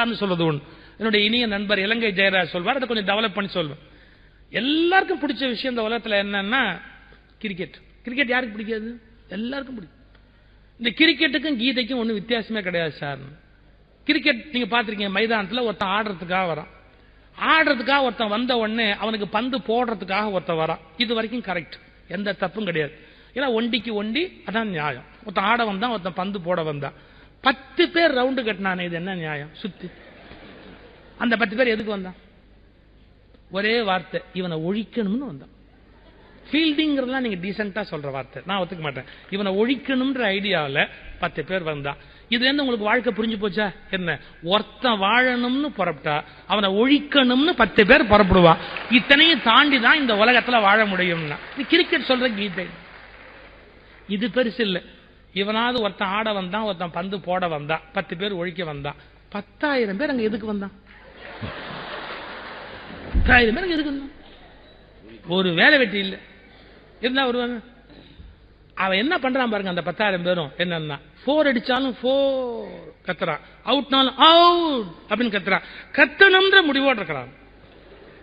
வரலாறுன்னு சொல்றது ஒன்று. என்னுடைய இனிய நண்பர் இலங்கை ஜெயராஜ் சொல்வார், அதை கொஞ்சம் டெவலப் பண்ணி சொல்வேன். எல்லாருக்கும் பிடிச்ச விஷயம் இந்த உலகத்தில் என்னன்னா கிரிக்கெட். கிரிக்கெட் யாருக்கு பிடிக்காது? எல்லாருக்கும் பிடிக்கும். இந்த கிரிக்கெட்டுக்கும் கீதைக்கும் ஒன்றும் வித்தியாசமே கிடையாது சார். கிரிக்கெட் நீங்க பாத்திருக்கீங்க, மைதானத்தில் ஒருத்தன் ஆடுறதுக்காக வரான். ஆடுறதுக்காக ஒருத்தன் வந்த உடனே அவனுக்கு பந்து போடுறதுக்காக ஒருத்தன் வரான். இது வரைக்கும் கரெக்ட், எந்த தப்பும் கிடையாது. ஏன்னா ஒண்டிக்கு ஒண்டி, அதான் நியாயம். ஒருத்தன் ஆட வந்தான், ஒருத்தன் பந்து போட வந்தான். 10 பேர் ரவுண்டு கட்டினானே, இது என்ன நியாயம்? சுத்தி அந்த 10 பேர் எதுக்கு வந்தான்? ஒரே வார்த்தை, இவனை ஒழிக்கணும்னு வந்தான். ஃபீல்டிங்கிறதுலாம் நீங்க டீசென்டா சொல்ற வார்த்தை, நான் ஒத்துக்க மாட்டேன். இவனை ஒழிக்கணும்ன்ற ஐடியாவில் 10 பேர் வந்தான். இதுல இருந்து உங்களுக்கு வாழ்க்கை புரிஞ்சு போச்சா? என்ன, ஒருத்தன் வாழணும்னு புறப்பட்டா அவனை ஒழிக்கணும்னு 10 பேர் புறப்படுவான். இத்தனையும் தாண்டி தான் இந்த உலகத்துல வாழ முடியும்னா கிரிக்கெட் சொல்ற கீதை. இது பெருசு இல்ல. இவனாவது ஒருத்தன் ஆட வந்தான், ஒருத்தன் பந்து போட வந்தான், 10 பேர் ஒழிக்க வந்தான். 10,000 பேர் அங்க எதுக்கு வந்தான்? 10,000 பேர் அங்க எதுக்கு வந்தான்? ஒரு வேலை வெட்டி இல்லை, இருந்தா வருவாங்க. அவன் என்ன பண்றான் பாருங்க, அந்த 10,000 பேரும் என்னன்னா 4 அடிச்சாலும் 4 கத்துறான், அவுட்னாலும் அவுட் அப்படின்னு கத்துறான். கத்தணும்ன்ற முடிவோடு இருக்கிறான்.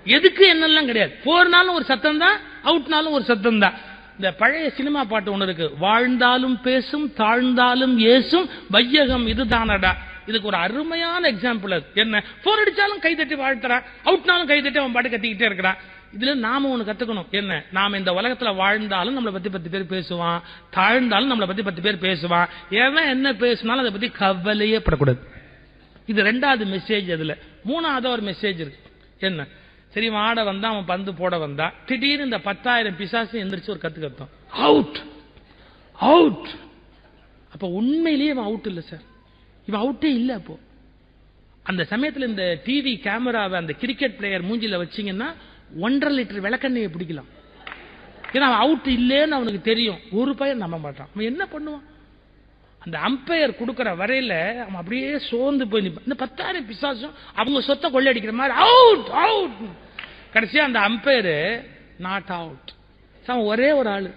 எதுக்கு என்னெல்லாம் கிடையாது. 4னாலும் ஒரு சத்தம் தான், அவுட்னாலும் ஒரு சத்தம் தான். இந்த பழைய சினிமா பாட்டு ஒண்ணு இருக்கு, வாழ்ந்தாலும் பேசும் தாழ்ந்தாலும் ஏசும் வையகம் இதுதானடா. இதுக்கு ஒரு அருமையான எக்ஸாம்பிள் அது. என்ன, 4 அடிச்சாலும் கைதட்டி வாழ்த்துறான், அவுட்னாலும் கைதட்டி அவன் பாட்டு கத்திக்கிட்டே இருக்கிறான். இதுல நாம ஒண்ணு கத்துக்கணும். என்ன, நாம இந்த உலகத்துல வாழ்ந்தாலும் நம்மளை பத்தி 10 பேர் பேசுவான், தாழ்ந்தாலும் நம்மளை பத்தி 10 பேர் பேசுவான். ஏன்னா என்ன பேசினாலும் அதை பத்தி கவலையே படக்கூடாது. இது 2வது மெசேஜ். அதுல 3வது ஒரு மெசேஜ் இருக்கு. என்ன, சரி ஆட வந்தா, அவன் பந்து போட வந்தா, திடீர்னு இந்த 10,000 பிசாசு எந்திரிச்சு ஒரு கத்து கத்தம், அவுட் அவுட். அப்ப உண்மையிலேயே அவன் அவுட் இல்ல சார், இவன் அவுட்டே இல்ல. அப்போ அந்த சமயத்துல இந்த டிவி கேமராவை அந்த கிரிக்கெட் பிளேயர் மூஞ்சில வச்சீங்கன்னா 1.5 லிட்டர் விளக்கெண்ணையை பிடிக்கலாம். ஏன்னா அவன் அவுட் இல்லேன்னு அவனுக்கு தெரியும். ஒரு பையன் நம்ப மாட்டான். அவன் என்ன பண்ணுவான்? அந்த அம்பையர் கொடுக்கிற வரையில அவன் அப்படியே சோர்ந்து போய் நிற்பான். இந்த 10,000 பிசாசும் அவங்க சொத்தை கொள்ளையடிக்கிற மாதிரி அவுட் அவுட். கடைசியா அந்த அம்பையர் நாட் அவுட். அவன் ஒரே ஒரு ஆளு,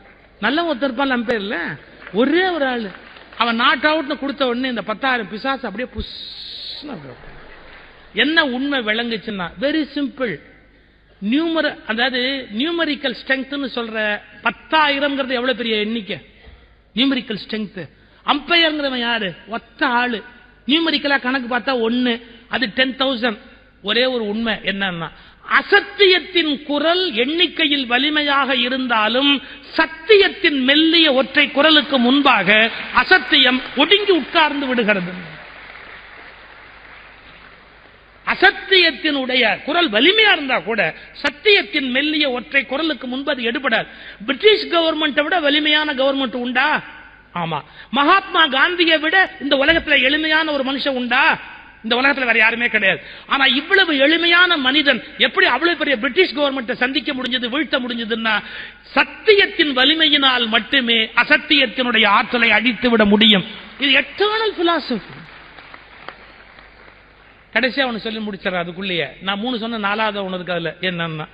நல்ல ஒருத்தர் இருப்பான் அம்பையர்ல, ஒரே ஒரு ஆளு. அவன் நாட் அவுட்னு கொடுத்த உடனே இந்த 10,000 பிசாசு அப்படியே புஷ். என்ன உண்மை விளங்குச்சுன்னா, வெரி சிம்பிள். அதாவது நியூமரிக்கல் ஸ்ட்ரெங்க்த்னு சொல்ற 10,000 எவ்வளவு பெரிய எண்ணிக்கை, நியூமரிக்கல் ஸ்ட்ரெங்க். அம்பையர்ங்கிறவன் யாரு? ஒத்த ஆளு. நியூமரிக்கலா கணக்கு பார்த்தா 1, அது 10,000. ஒரே ஒரு உண்மை என்னன்னா, அசத்தியத்தின் குரல் எண்ணிக்கையில் வலிமையாக இருந்தாலும் சத்தியத்தின் மெல்லிய ஒற்றை குரலுக்கு முன்பாக அசத்தியம் ஒடுங்கி உட்கார்ந்து விடுகிறது. அசத்தியத்தினுடைய குரல் வலிமையா இருந்தா கூட சத்தியத்தின் மெல்லிய ஒற்றை குரலுக்கு முன்பு அது எடுபடாது. பிரிட்டிஷ் கவர்மெண்ட்டை விட வலிமையான கவர்மெண்ட் உண்டா? ஆமா. மகாத்மா காந்தியை விட இந்த உலகத்துல எளிமையான ஒரு மனுஷன் உண்டா? இந்த உலகத்துல வேற யாருமே கிடையாது. ஆனா இவ்வளவு எளிமையான மனிதன் எப்படி அவ்வளவு பெரிய பிரிட்டிஷ் கவர்மெண்ட்டை சந்திக்க முடிஞ்சது, வீழ்த்த முடிஞ்சதுன்னா சத்தியத்தின் வலிமையினால் மட்டுமே அசத்தியத்தினுடைய ஆற்றலை அழித்து விட முடியும். இது எட்டர்னல் பிலாசபி. கடைசியா அவனு சொல்லி முடிச்சார். அதுக்குள்ளேயே நான் 3 சொன்ன 4வது ஒண்ணு இருக்கு. அதுல என்னன்னா,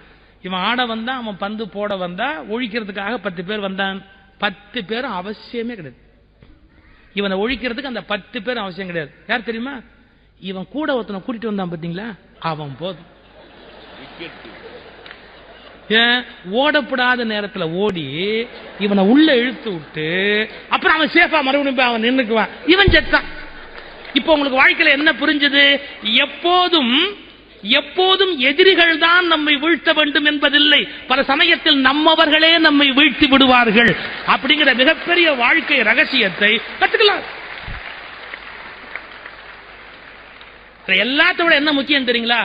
இவன் ஆட வந்தா, அவன் பந்து போட வந்தா, ஒழிக்கிறதுக்காக 10 பேர் வந்தான். 10 பேரும் அவசியமே கிடையாது. இவனை ஒழிக்கிறதுக்கு அந்த 10 பேர் அவசியம் கிடையாது. யார் தெரியுமா? இவன் கூட ஒருத்தனை கூட்டிட்டு வந்தான் பாத்தீங்களா, அவன் போதும். ஏன், ஓடப்படாத நேரத்துல ஓடி இவனை உள்ள இழுத்து விட்டு அப்புறம் அவன் சேஃபா மறுபடியும் அவன் நின்னுக்குவான். இவன் செத்தான். இப்ப உங்களுக்கு வாழ்க்கையில என்ன புரிஞ்சது? எப்போதும் எதிரிகள் தான் நம்மை வீழ்த்த வேண்டும் என்பதில்லை. பல சமயத்தில் நம்மவர்களே நம்மை வீழ்த்தி விடுவார்கள். அப்படிங்கிற மிகப்பெரிய வாழ்க்கை ரகசியத்தை கத்துக்கலாம். எல்லாத்த விட என்ன முக்கியம் தெரியுங்களா?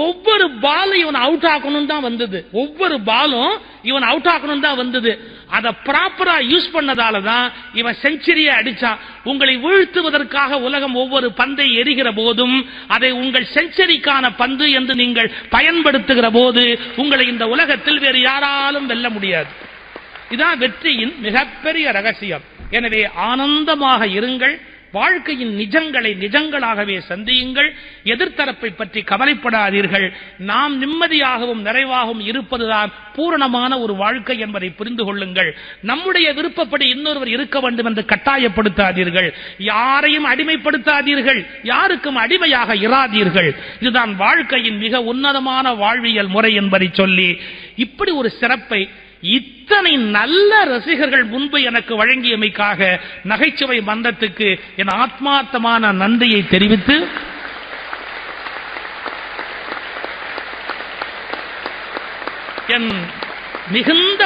ஒவ்வொரு பாலும் இவன் அவுட் ஆக்கணும் தான் வந்தது. ஒவ்வொரு பாலும் இவன் அவுட் ஆக்கணும் தான் வந்தது. அதை ப்ராப்பரா யூஸ் பண்ணதால தான் இவன் செஞ்சுரியை அடிச்சான். உங்களை வீழ்த்துவதற்காக உலகம் ஒவ்வொரு பந்தை எறிகிற போதும் அதை உங்கள் செஞ்சுரிக்கான பந்து என்று நீங்கள் பயன்படுத்துகிற போது உங்களை இந்த உலகத்தில் வேறு யாராலும் வெல்ல முடியாது. இதான் வெற்றியின் மிகப்பெரிய ரகசியம். எனவே ஆனந்தமாக இருங்கள், வாழ்க்கையின் நிஜங்களை நிஜங்களாகவே சந்தியுங்கள். எதிர்த்தரப்பை பற்றி கவலைப்படாதீர்கள். நாம் நிம்மதியாகவும் நிறைவாகவும் இருப்பதுதான் பூரணமான ஒரு வாழ்க்கை என்பதை புரிந்து கொள்ளுங்கள். நம்முடைய விருப்பப்படி இன்னொருவர் இருக்க வேண்டும் என்று கட்டாயப்படுத்தாதீர்கள். யாரையும் அடிமைப்படுத்தாதீர்கள். யாருக்கும் அடிமையாக இராதீர்கள். இதுதான் வாழ்க்கையின் மிக உன்னதமான வாழ்வியல் முறை என்பதை சொல்லி, இப்படி ஒரு சிறப்பை இத்தனை நல்ல ரசிகர்கள் முன்பு எனக்கு வழங்கியமைக்காக நகைச்சுவை மன்றத்துக்கு என் ஆத்மார்த்தமான நன்றியை தெரிவித்து, என் மிகுந்த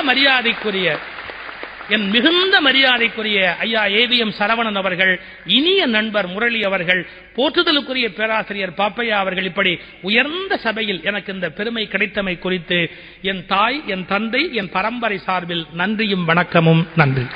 மரியாதைக்குரிய ஐயா ஏவிஎம் சரவணன் அவர்கள், இனிய நண்பர் முரளி அவர்கள், போற்றுதலுக்குரிய பேராசிரியர் பாப்பையா அவர்கள், இப்படி உயர்ந்த சபையில் எனக்கு இந்த பெருமை கிடைத்தமை குறித்து என் தாய், என் தந்தை, என் பரம்பரை சார்பில் நன்றியும் வணக்கமும். நன்றி.